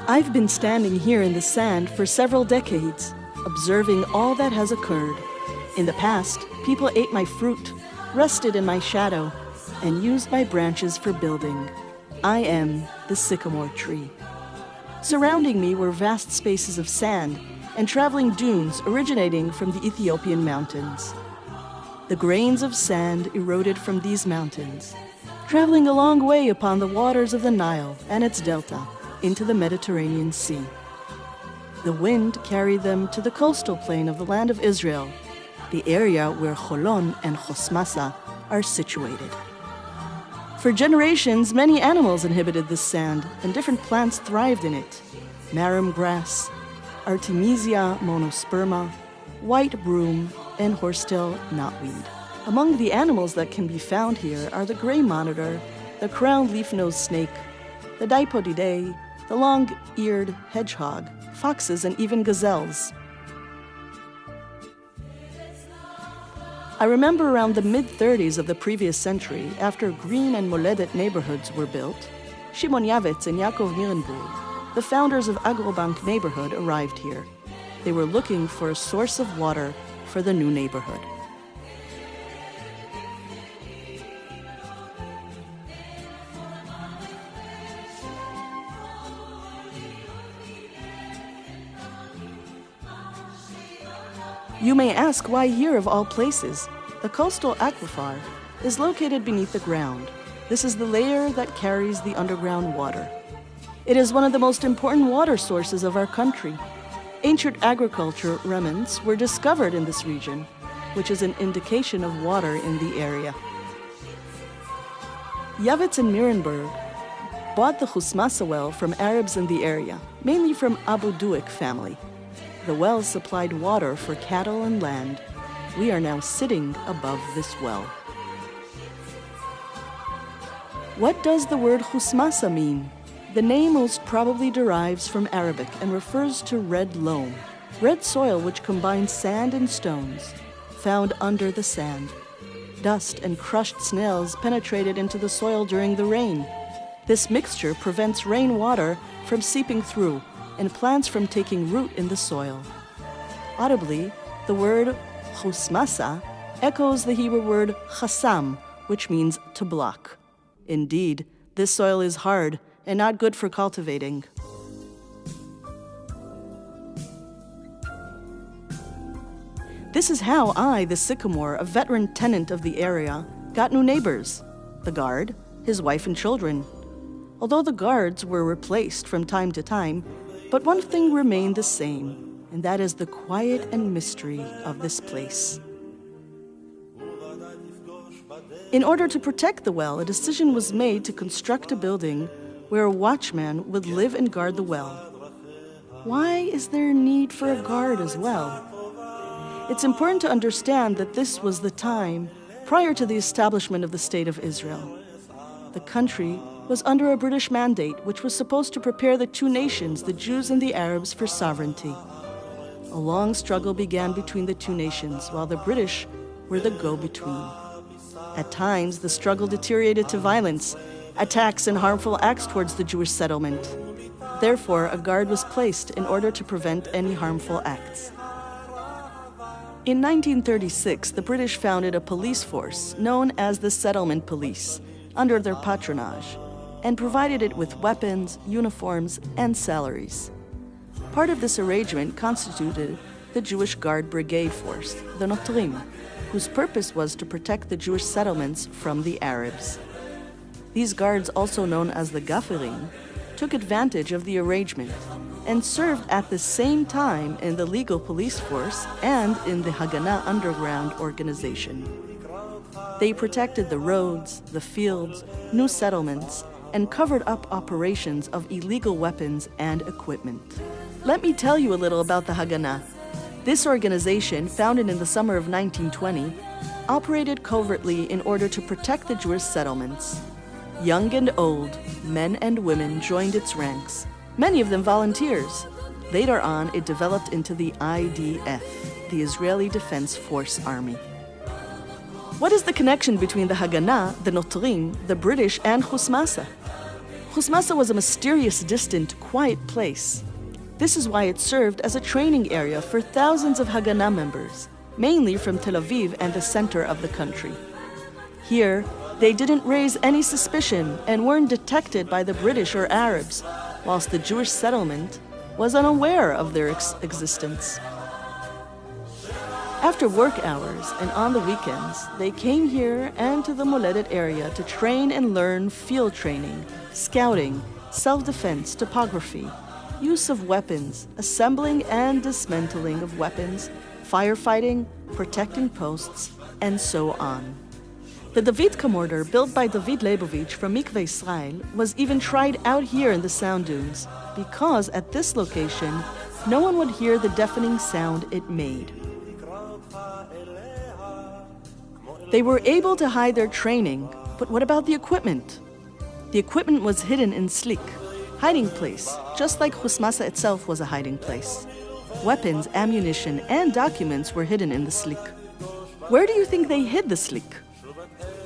I've been standing here in the sand for several decades, observing all that has occurred. In the past, people ate my fruit, rested in my shadow, and used my branches for building. I am the sycamore tree. Surrounding me were vast spaces of sand and traveling dunes originating from the Ethiopian mountains. The grains of sand eroded from these mountains, traveling a long way upon the waters of the Nile and its delta into the Mediterranean Sea. The wind carried them to the coastal plain of the land of Israel, the area where Holon and Hosmasa are situated. For generations, many animals inhabited this sand, and different plants thrived in it. Marram grass, Artemisia monosperma, white broom, and horsetail knotweed. Among the animals that can be found here are the gray monitor, the crowned leaf-nosed snake, the Dipodidae, the long-eared hedgehog, foxes, and even gazelles. I remember around the mid-30s of the previous century, after Green and Moledet neighborhoods were built, Shimon Yavitz and Yaakov Nierenburg, the founders of Agrobank neighborhood, arrived here. They were looking for a source of water for the new neighborhood. You may ask why here of all places. The coastal aquifer is located beneath the ground. This is the layer that carries the underground water. It is one of the most important water sources of our country. Ancient agriculture remnants were discovered in this region, which is an indication of water in the area. Yavitz and Nierenburg bought the Hosmasa well from Arabs in the area, mainly from Abu Duik family. The well supplied water for cattle and land. We are now sitting above this well. What does the word Hosmasa mean? The name most probably derives from Arabic and refers to red loam, red soil which combines sand and stones, found under the sand. Dust and crushed snails penetrated into the soil during the rain. This mixture prevents rainwater from seeping through and plants from taking root in the soil. Audibly, the word Hosmasa echoes the Hebrew word chasam, which means to block. Indeed, this soil is hard and not good for cultivating. This is how I, the sycamore, a veteran tenant of the area, got new neighbors: the guard, his wife and children. Although the guards were replaced from time to time, but one thing remained the same, and that is the quiet and mystery of this place. In order to protect the well, a decision was made to construct a building where a watchman would live and guard the well. Why is there a need for a guard as well? It's important to understand that this was the time prior to the establishment of the State of Israel. The country was under a British mandate which was supposed to prepare the two nations, the Jews and the Arabs, for sovereignty. A long struggle began between the two nations, while the British were the go-between. At times, the struggle deteriorated to violence, attacks and harmful acts towards the Jewish settlement. Therefore, a guard was placed in order to prevent any harmful acts. In 1936, the British founded a police force known as the Settlement Police under their patronage, and provided it with weapons, uniforms, and salaries. Part of this arrangement constituted the Jewish Guard Brigade Force, the Notrim, whose purpose was to protect the Jewish settlements from the Arabs. These guards, also known as the Gafirim, took advantage of the arrangement and served at the same time in the legal police force and in the Haganah underground organization. They protected the roads, the fields, new settlements, and covered up operations of illegal weapons and equipment. Let me tell you a little about the Haganah. This organization, founded in the summer of 1920, operated covertly in order to protect the Jewish settlements. Young and old, men and women joined its ranks, many of them volunteers. Later on, it developed into the IDF, the Israeli Defense Force Army. What is the connection between the Haganah, the Notrim, the British, and Hosmasa? Hosmasa was a mysterious, distant, quiet place. This is why it served as a training area for thousands of Haganah members, mainly from Tel Aviv and the center of the country. Here, they didn't raise any suspicion and weren't detected by the British or Arabs, whilst the Jewish settlement was unaware of their existence. After work hours and on the weekends, they came here and to the Moledet area to train and learn field training, scouting, self-defense, topography, use of weapons, assembling and dismantling of weapons, firefighting, protecting posts, and so on. The Davidka mortar, built by David Leibovich from Mikveh Israel, was even tried out here in the sand dunes, because at this location, no one would hear the deafening sound it made. They were able to hide their training, but what about the equipment? The equipment was hidden in Slik, hiding place, just like Hosmasa itself was a hiding place. Weapons, ammunition, and documents were hidden in the Slik. Where do you think they hid the Slik?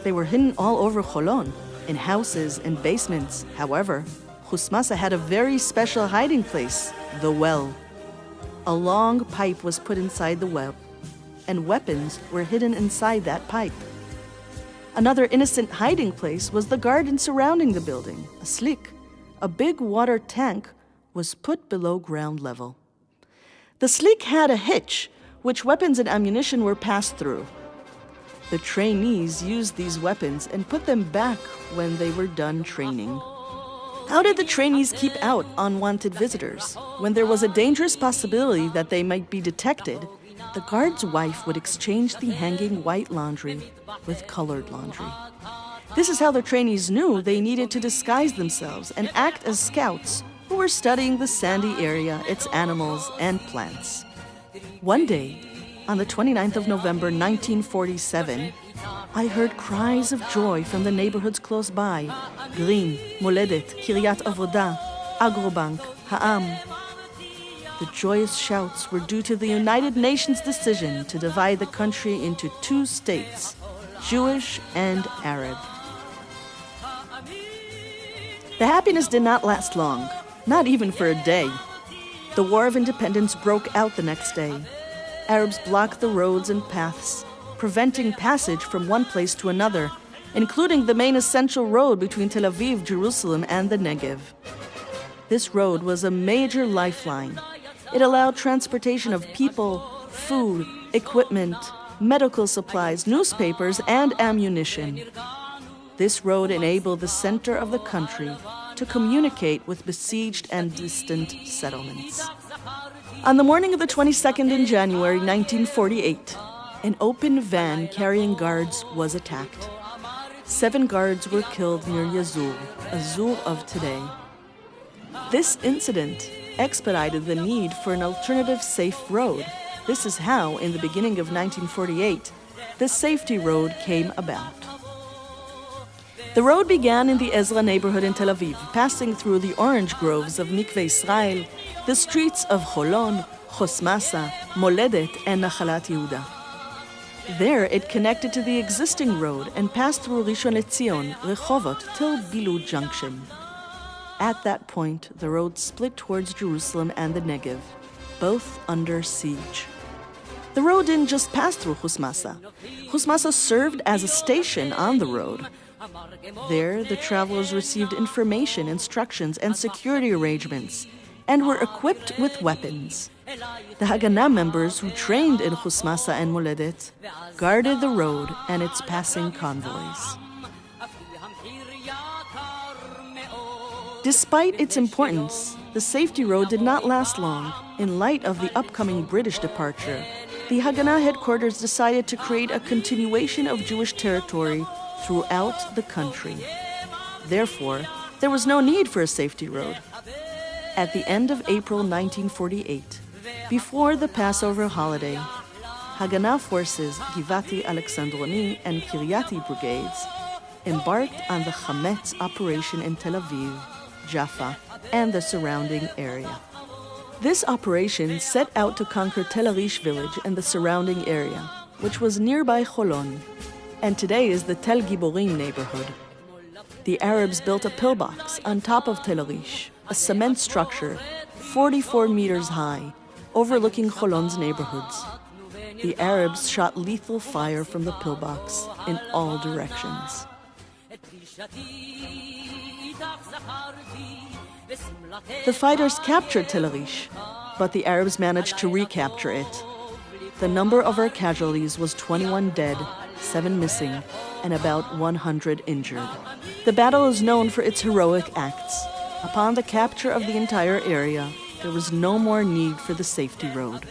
They were hidden all over Holon, in houses and basements. However, Hosmasa had a very special hiding place, the well. A long pipe was put inside the well, and weapons were hidden inside that pipe. Another innocent hiding place was the garden surrounding the building, a slik. A big water tank was put below ground level. The slik had a hitch, which weapons and ammunition were passed through. The trainees used these weapons and put them back when they were done training. How did the trainees keep out unwanted visitors? When there was a dangerous possibility that they might be detected, the guard's wife would exchange the hanging white laundry with colored laundry. This is how the trainees knew they needed to disguise themselves and act as scouts who were studying the sandy area, its animals, and plants. One day, on the 29th of November 1947, I heard cries of joy from the neighborhoods close by: Green, Moledet, Kiryat Avoda, Agrobank, Ha'am. The joyous shouts were due to the United Nations decision to divide the country into two states, Jewish and Arab. The happiness did not last long, not even for a day. The War of Independence broke out the next day. Arabs blocked the roads and paths, preventing passage from one place to another, including the main essential road between Tel Aviv, Jerusalem, and the Negev. This road was a major lifeline. It allowed transportation of people, food, equipment, medical supplies, newspapers, and ammunition. This road enabled the center of the country to communicate with besieged and distant settlements. On the morning of the 22nd in January 1948, an open van carrying guards was attacked. 7 guards were killed near Yazur, a Zur of today. This incident expedited the need for an alternative safe road. This is how, in the beginning of 1948, the safety road came about. The road began in the Ezra neighborhood in Tel Aviv, passing through the orange groves of Mikveh Israel, the streets of Holon, Hosmasa, Moledet, and Nachalat Yehuda. There, it connected to the existing road and passed through Rishon LeZion, Rehovot, till Bilud Junction. At that point, the road split towards Jerusalem and the Negev, both under siege. The road didn't just pass through Hosmasa. Hosmasa served as a station on the road. There, the travelers received information, instructions, and security arrangements, and were equipped with weapons. The Haganah members who trained in Hosmasa and Moledet guarded the road and its passing convoys. Despite its importance, the safety road did not last long. In light of the upcoming British departure, the Haganah headquarters decided to create a continuation of Jewish territory throughout the country. Therefore, there was no need for a safety road. At the end of April 1948, before the Passover holiday, Haganah forces, Givati Alexandroni and Kiryati brigades, embarked on the Chametz operation in Tel Aviv, Jaffa, and the surrounding area. This operation set out to conquer Tel Arish village and the surrounding area, which was nearby Holon, and today is the Tel Giborim neighborhood. the Arabs built a pillbox on top of Tel Arish, a cement structure 44 meters high, overlooking Holon's neighborhoods. The Arabs shot lethal fire from the pillbox in all directions. The fighters captured Tel Arish, but the Arabs managed to recapture it. The number of our casualties was 21 dead, 7 missing, and about 100 injured. The battle is known for its heroic acts. Upon the capture of the entire area, there was no more need for the safety road.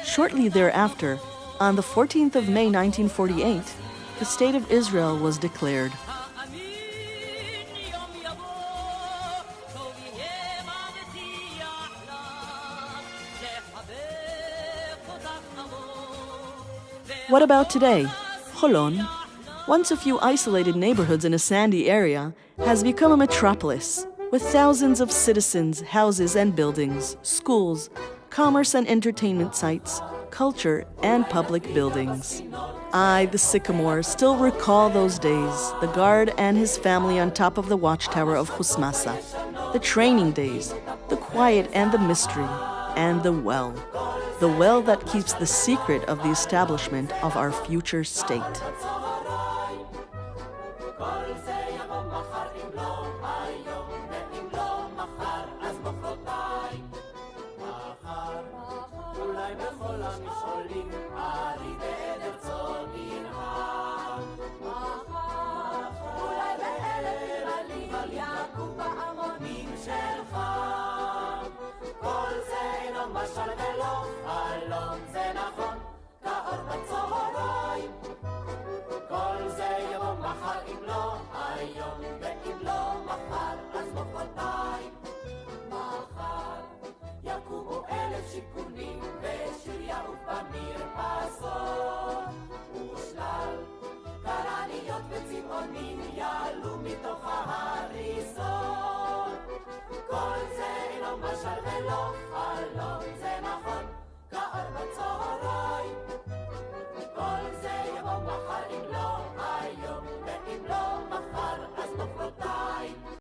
Shortly thereafter, on the 14th of May 1948, the State of Israel was declared. What about today? Holon, once a few isolated neighborhoods in a sandy area, has become a metropolis with thousands of citizens, houses and buildings, schools, commerce and entertainment sites, culture and public buildings. I, the Sycamore, still recall those days, the guard and his family on top of the watchtower of Hosmasa, the training days, the quiet and the mystery, and the well that keeps the secret of the establishment of our future state.